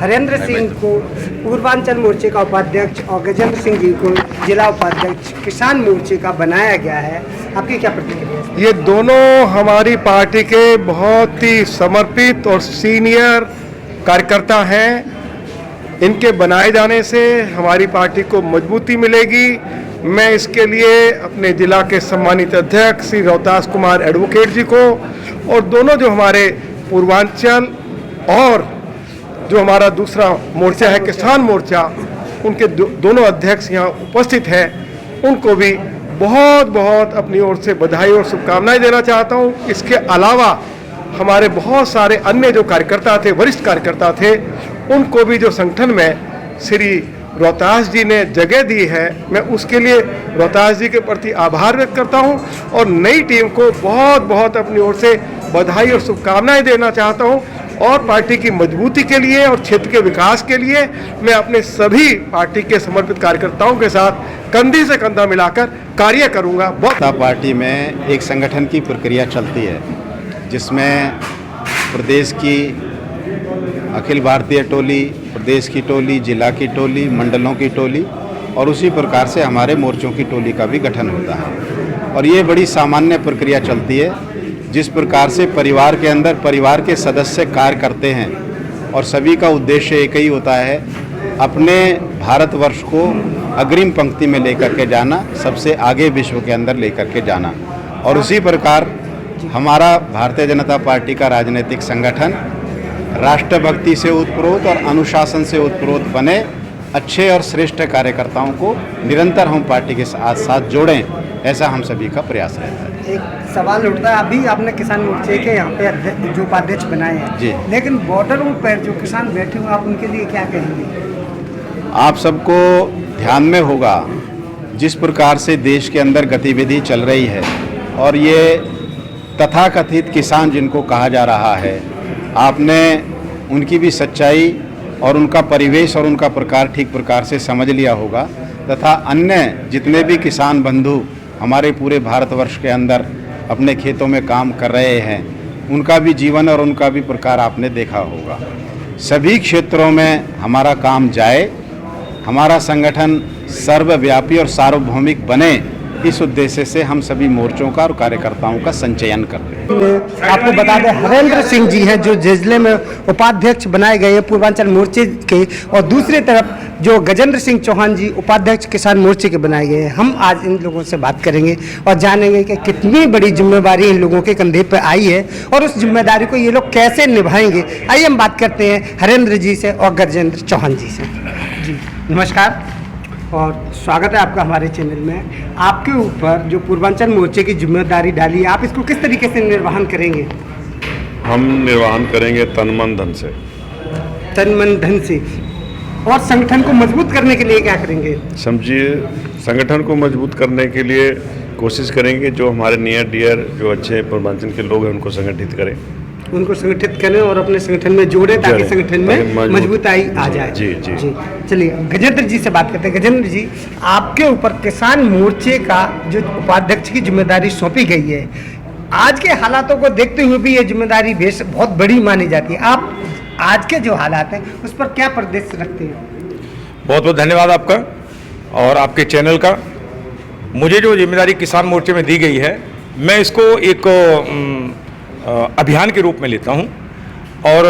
हरेंद्र सिंह को पूर्वांचल मोर्चे का उपाध्यक्ष और गजेंद्र सिंह जी को जिला उपाध्यक्ष किसान मोर्चे का बनाया गया है, आपकी क्या प्रतिक्रिया है? ये दोनों हमारी पार्टी के बहुत ही समर्पित और सीनियर कार्यकर्ता हैं। इनके बनाए जाने से हमारी पार्टी को मजबूती मिलेगी। मैं इसके लिए अपने जिला के सम्मानित अध्यक्ष श्री रोहतास कुमार एडवोकेट जी को और दोनों जो हमारे पूर्वांचल और जो हमारा दूसरा मोर्चा है किसान मोर्चा, उनके दोनों अध्यक्ष यहाँ उपस्थित हैं, उनको भी बहुत बहुत अपनी ओर से बधाई और शुभकामनाएं देना चाहता हूँ। इसके अलावा हमारे बहुत सारे अन्य जो कार्यकर्ता थे, वरिष्ठ कार्यकर्ता थे, उनको भी जो संगठन में श्री रोहतास जी ने जगह दी है, मैं उसके लिए रोहतास जी के प्रति आभार व्यक्त करता हूं और नई टीम को बहुत बहुत अपनी ओर से बधाई और शुभकामनाएं देना चाहता हूं। और पार्टी की मजबूती के लिए और क्षेत्र के विकास के लिए मैं अपने सभी पार्टी के समर्पित कार्यकर्ताओं के साथ कंधे से कंधा मिलाकर कार्य करूंगा। जनता पार्टी में एक संगठन की प्रक्रिया चलती है जिसमें प्रदेश की अखिल भारतीय टोली, प्रदेश की टोली, जिला की टोली, मंडलों की टोली और उसी प्रकार से हमारे मोर्चों की टोली का भी गठन होता है। और ये बड़ी सामान्य प्रक्रिया चलती है। जिस प्रकार से परिवार के अंदर परिवार के सदस्य कार्य करते हैं और सभी का उद्देश्य एक ही होता है, अपने भारतवर्ष को अग्रिम पंक्ति में लेकर के जाना, सबसे आगे विश्व के अंदर लेकर के जाना। और उसी प्रकार हमारा भारतीय जनता पार्टी का राजनीतिक संगठन राष्ट्रभक्ति से उत्प्रोत और अनुशासन से उत्प्रोत बने अच्छे और श्रेष्ठ कार्यकर्ताओं को निरंतर हम पार्टी के साथ साथ जोड़ें, ऐसा हम सभी का प्रयास रहता है। एक सवाल उठता है, अभी आपने किसान मोर्चे के यहाँ पे जो उपाध्यक्ष बनाए हैं जी, लेकिन बॉर्डरों पर जो किसान बैठे हुए, आप उनके लिए क्या कहेंगे? आप सबको ध्यान में होगा जिस प्रकार से देश के अंदर गतिविधि चल रही है और ये तथाकथित किसान जिनको कहा जा रहा है, आपने उनकी भी सच्चाई और उनका परिवेश और उनका प्रकार ठीक प्रकार से समझ लिया होगा। तथा अन्य जितने भी किसान बंधु हमारे पूरे भारतवर्ष के अंदर अपने खेतों में काम कर रहे हैं, उनका भी जीवन और उनका भी प्रकार आपने देखा होगा। सभी क्षेत्रों में हमारा काम जाए, हमारा संगठन सर्वव्यापी और सार्वभौमिक बने, इस उद्देश्य से हम सभी मोर्चों का और कार्यकर्ताओं का संचयन करते हैं। आपको बता दें, हरेंद्र सिंह जी हैं जो जिले में उपाध्यक्ष बनाए गए हैं पूर्वांचल मोर्चे के, और दूसरी तरफ जो गजेंद्र सिंह चौहान जी उपाध्यक्ष किसान मोर्चे के बनाए गए हैं। हम आज इन लोगों से बात करेंगे और जानेंगे कि कितनी बड़ी जिम्मेवारी इन लोगों के कंधे पर आई है और उस जिम्मेदारी को ये लोग कैसे निभाएंगे। आइए हम बात करते हैं हरेंद्र जी से और गजेंद्र चौहान जी से। जी नमस्कार और स्वागत है आपका हमारे चैनल में। आपके ऊपर जो पूर्वांचल मोर्चे की जिम्मेदारी डाली है, आप इसको किस तरीके से निर्वहन करेंगे? हम निर्वहन करेंगे तन मन धन से। तन मन धन से। और संगठन को मजबूत करने के लिए क्या करेंगे? समझिए, संगठन को मजबूत करने के लिए कोशिश करेंगे जो हमारे नियर डियर जो अच्छे पूर्वांचल के लोग हैं उनको संगठित करें, उनको संगठित करें और अपने संगठन में जोड़ें ताकि संगठन में मजबूताई आ जाए। जी जी जी। चलिए गजेंद्र जी से बात करते हैं। गजेंद्र जी, आपके ऊपर किसान मोर्चे का जो उपाध्यक्ष की जिम्मेदारी सौंपी गई है, आज के हालातों को देखते हुए भी ये जिम्मेदारी बहुत बड़ी मानी जाती है। आप आज के जो हालात हैं उस पर क्या प्रदेश रखते हैं? बहुत बहुत धन्यवाद आपका और आपके चैनल का। मुझे जो जिम्मेदारी किसान मोर्चे में दी गई है, मैं इसको एक अभियान के रूप में लेता हूं और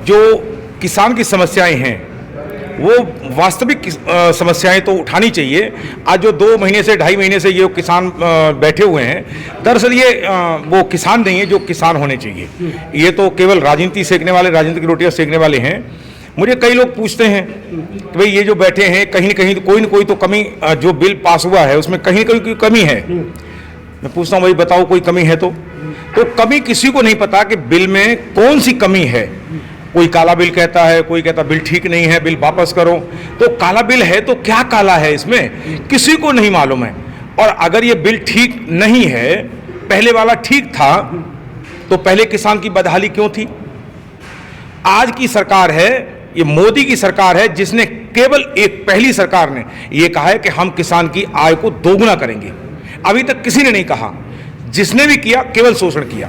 जो किसान की समस्याएं हैं वो वास्तविक समस्याएं तो उठानी चाहिए। आज जो 2 महीने से 2.5 महीने से ये किसान बैठे हुए हैं, दरअसल ये वो किसान नहीं है जो किसान होने चाहिए। ये तो केवल राजनीति सेकने वाले, राजनीति की रोटियां सेकने वाले हैं। मुझे कई लोग पूछते हैं कि भाई ये जो बैठे हैं कहीं न कहीं कोई न कोई तो कमी, जो बिल पास हुआ है उसमें कहीं न कहीं कोई कमी है। मैं पूछता हूँ भाई बताओ कोई कमी है तो कमी किसी को नहीं पता कि बिल में कौन सी कमी है। कोई काला बिल कहता है, कोई कहता बिल ठीक नहीं है, बिल वापस करो। तो काला बिल है तो क्या काला है इसमें, किसी को नहीं मालूम है। और अगर ये बिल ठीक नहीं है, पहले वाला ठीक था, तो पहले किसान की बदहाली क्यों थी? आज की सरकार है, ये मोदी की सरकार है जिसने केवल एक पहली सरकार ने ये कहा है कि हम किसान की आय को दोगुना करेंगे। अभी तक किसी ने नहीं कहा, जिसने भी किया केवल शोषण किया।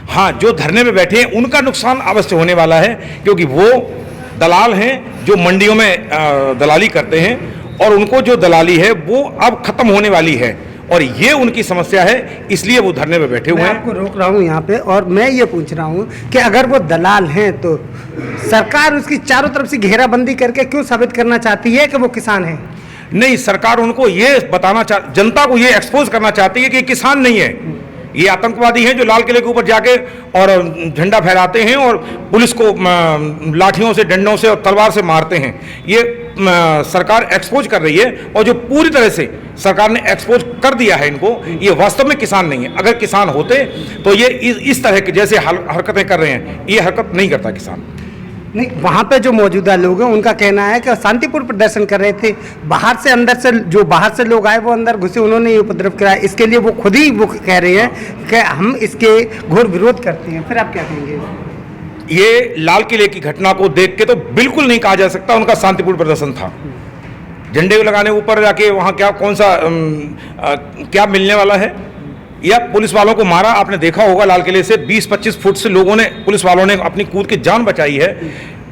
हाँ, जो धरने में बैठे हैं उनका नुकसान अवश्य होने वाला है, क्योंकि वो दलाल हैं जो मंडियों में दलाली करते हैं, और उनको जो दलाली है वो अब खत्म होने वाली है, और ये उनकी समस्या है, इसलिए वो धरने में बैठे हुए मैं हैं। आपको रोक रहा हूँ यहाँ पे, और मैं ये पूछ रहा हूँ कि अगर वो दलाल हैं तो सरकार उसकी चारों तरफ से घेराबंदी करके क्यों साबित करना चाहती है कि वो किसान हैं? नहीं, सरकार उनको ये बताना जनता को ये एक्सपोज करना चाहती है कि किसान नहीं है, ये आतंकवादी हैं जो लाल किले के ऊपर जाके और झंडा फहराते हैं और पुलिस को लाठियों से, डंडों से और तलवार से मारते हैं। ये सरकार एक्सपोज कर रही है, और जो पूरी तरह से सरकार ने एक्सपोज कर दिया है इनको, ये वास्तव में किसान नहीं है। अगर किसान होते तो ये इस तरह के जैसे हरकतें कर रहे हैं, ये हरकत नहीं करता किसान। नहीं, वहाँ पे जो मौजूदा लोग हैं उनका कहना है कि शांतिपूर्ण प्रदर्शन कर रहे थे, बाहर से अंदर से जो बाहर से लोग आए वो अंदर घुसे, उन्होंने ये उपद्रव कराया। इसके लिए वो खुद ही वो कह रहे हैं कि हम इसके घोर विरोध करते हैं। फिर आप क्या कहेंगे? ये लाल किले की घटना को देख के तो बिल्कुल नहीं कहा जा सकता उनका शांतिपूर्ण प्रदर्शन था। झंडे लगाने ऊपर जाके वहाँ क्या कौन सा क्या मिलने वाला है, या पुलिस वालों को मारा। आपने देखा होगा लाल किले से 20-25 फुट से लोगों ने, पुलिस वालों ने अपनी कूद के जान बचाई है।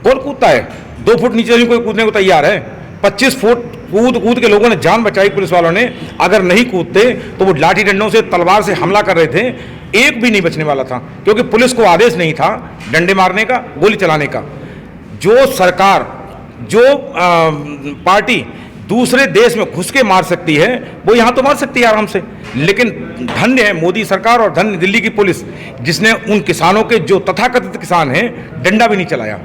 कौन कूदता है? 2 फुट नीचे नहीं कोई कूदने को तैयार है। 25 फुट कूद के लोगों ने जान बचाई पुलिस वालों ने। अगर नहीं कूदते तो वो लाठी डंडों से, तलवार से हमला कर रहे थे, एक भी नहीं बचने वाला था, क्योंकि पुलिस को आदेश नहीं था डंडे मारने का, गोली चलाने का। जो सरकार, जो पार्टी दूसरे देश में घुस के मार सकती है, वो यहाँ तो मार सकती है आराम से, लेकिन धन्य है मोदी सरकार और धन्य दिल्ली की पुलिस, जिसने उन किसानों के, जो तथाकथित किसान हैं, डंडा भी नहीं चलाया।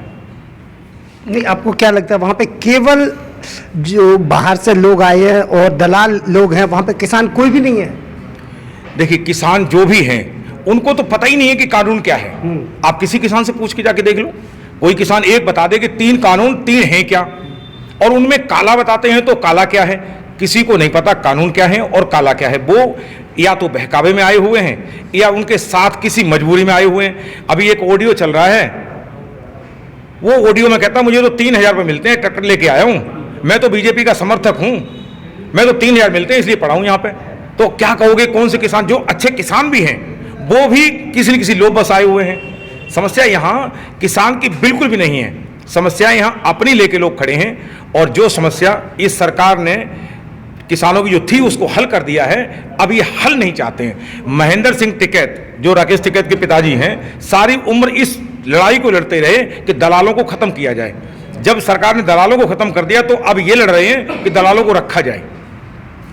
नहीं, आपको क्या लगता है वहाँ पे केवल जो बाहर से लोग आए हैं और दलाल लोग हैं, वहाँ पे किसान कोई भी नहीं है? देखिए, किसान जो भी हैं उनको तो पता ही नहीं है कि कानून क्या है। आप किसी किसान से पूछ के जाके देख लो, कोई किसान एक बता दे कि 3 कानून 3 हैं क्या, और उनमें काला बताते हैं तो काला क्या है, किसी को नहीं पता कानून क्या है और काला क्या है। वो या तो बहकावे में आए हुए हैं या उनके साथ किसी मजबूरी में आए हुए हैं। अभी एक ऑडियो चल रहा है, वो ऑडियो में कहता मुझे तो 3,000 रुपये मिलते हैं, ट्रैक्टर लेके आया हूँ, मैं तो बीजेपी का समर्थक हूँ, मैं तो 3,000 मिलते हैं इसलिए पढ़ा हूँ यहाँ पे। तो क्या कहोगे, कौन से किसान, जो अच्छे किसान भी हैं वो भी किसी न किसी लोभ बस आए हुए हैं। समस्या यहाँ किसान की बिल्कुल भी नहीं है, समस्या यहाँ अपनी लेके लोग खड़े हैं, और जो समस्या इस सरकार ने किसानों की जो थी उसको हल कर दिया है, अब ये हल नहीं चाहते हैं। महेंद्र सिंह टिकैत, जो राकेश टिकैत के पिताजी हैं, सारी उम्र इस लड़ाई को लड़ते रहे कि दलालों को खत्म किया जाए। जब सरकार ने दलालों को खत्म कर दिया तो अब ये लड़ रहे हैं कि दलालों को रखा जाए।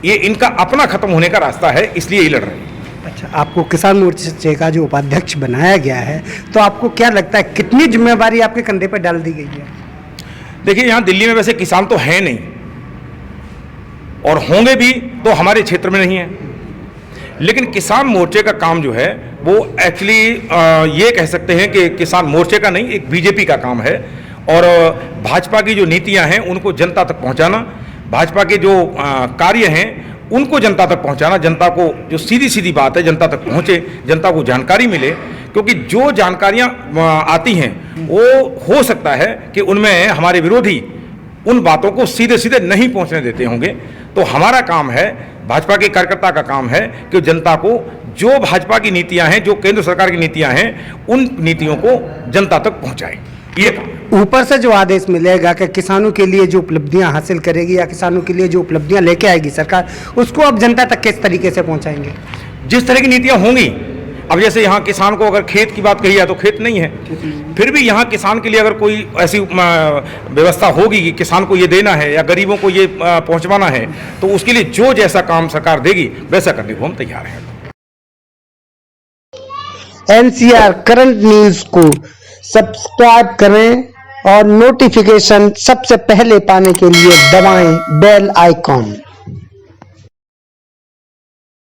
ये इनका अपना खत्म होने का रास्ता है, इसलिए ये लड़ रहे हैं। अच्छा, आपको किसान मोर्चे का जो उपाध्यक्ष बनाया गया है, तो आपको क्या लगता है कितनी जिम्मेवारी आपके कंधे पर डाल दी गई है? देखिए, यहाँ दिल्ली में वैसे किसान तो है नहीं, और होंगे भी तो हमारे क्षेत्र में नहीं है, लेकिन किसान मोर्चे का काम जो है वो एक्चुअली ये कह सकते हैं कि किसान मोर्चे का नहीं, एक बीजेपी का काम है। और भाजपा की जो नीतियां हैं उनको जनता तक पहुंचाना, भाजपा के जो कार्य हैं उनको जनता तक पहुंचाना, जनता को जो सीधी सीधी बात है जनता तक पहुंचे, जनता को जानकारी मिले। क्योंकि जो जानकारियां आती हैं वो हो सकता है कि उनमें हमारे विरोधी उन बातों को सीधे सीधे नहीं पहुंचने देते होंगे। तो हमारा काम है, भाजपा के कार्यकर्ता का काम है कि जनता को जो भाजपा की नीतियां हैं, जो केंद्र सरकार की नीतियां हैं, उन नीतियों को जनता तक पहुंचाए। ये ऊपर से जो आदेश मिलेगा कि किसानों के लिए जो उपलब्धियां हासिल करेगी या किसानों के लिए जो उपलब्धियां लेके आएगी सरकार, उसको अब जनता तक किस तरीके से पहुंचाएंगे? जिस तरह की नीतियां होंगी, अब जैसे यहाँ किसान को अगर खेत की बात कही जाए तो खेत नहीं है, फिर भी यहाँ किसान के लिए अगर कोई ऐसी व्यवस्था होगी कि किसान को ये देना है या गरीबों को ये पहुँचवाना है, तो उसके लिए जो जैसा काम सरकार देगी वैसा करने को हम तैयार हैं। NCR करंट न्यूज को सब्सक्राइब करें और नोटिफिकेशन सबसे पहले पाने के लिए दबाएं बेल आइकॉन।